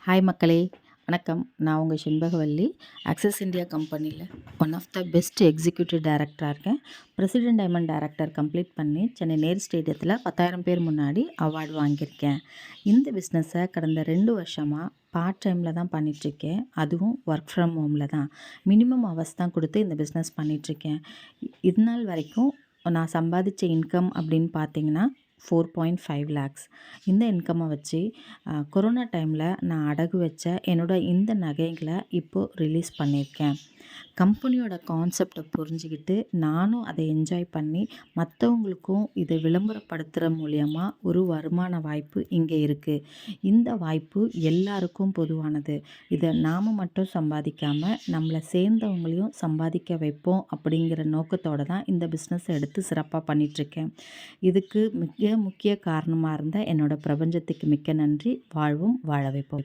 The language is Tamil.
ஹாய் மக்களே, வணக்கம். நான் உங்கள் செண்பகவல்லி. ஆக்சிஸ் இந்தியா கம்பெனியில் one of the best executive டைரக்டராக இருக்கேன். பிரசிடென்ட் டைமண்ட் டைரக்டர் கம்ப்ளீட் பண்ணி சென்னை நேரு ஸ்டேடியத்தில் 10,000 பேர் முன்னாடி அவார்டு வாங்கியிருக்கேன். இந்த பிஸ்னஸை கடந்த 2 வருஷமாக பார்ட் டைமில் தான் பண்ணிகிட்ருக்கேன். அதுவும் ஒர்க் ஃப்ரம் ஹோமில் தான். மினிமம் ஹவர்ஸ் தான் கொடுத்து இந்த பிஸ்னஸ் பண்ணிகிட்ருக்கேன். இது நாள் வரைக்கும் நான் சம்பாதிச்ச இன்கம் அப்படின்னு பார்த்தீங்கன்னா 4.5 lakhs. இந்த இன்கம்மை வச்சு கொரோனா டைமில் நான் அடகு வச்ச என்னோட இந்த நகைகளை இப்போது ரிலீஸ் பண்ணியிருக்கேன். கம்பெனியோட கான்செப்டை புரிஞ்சுக்கிட்டு நானும் அதை என்ஜாய் பண்ணி மற்றவங்களுக்கும் இதை விளம்பரப்படுத்துகிற மூலியமாக ஒரு வருமான வாய்ப்பு இங்கே இருக்குது. இந்த வாய்ப்பு எல்லாருக்கும் பொதுவானது. இதை நாம் மட்டும் சம்பாதிக்காமல் நம்மளை சேர்ந்தவங்களையும் சம்பாதிக்க வைப்போம் அப்படிங்கிற நோக்கத்தோடு தான் இந்த பிஸ்னஸை எடுத்து சிறப்பாக பண்ணிகிட்ருக்கேன். இதுக்கு மிக முக்கிய காரணமாக இருந்த என்னோட பிரபஞ்சத்துக்கு மிக்க நன்றி. வாழ்வும் வாழ வைப்போம்.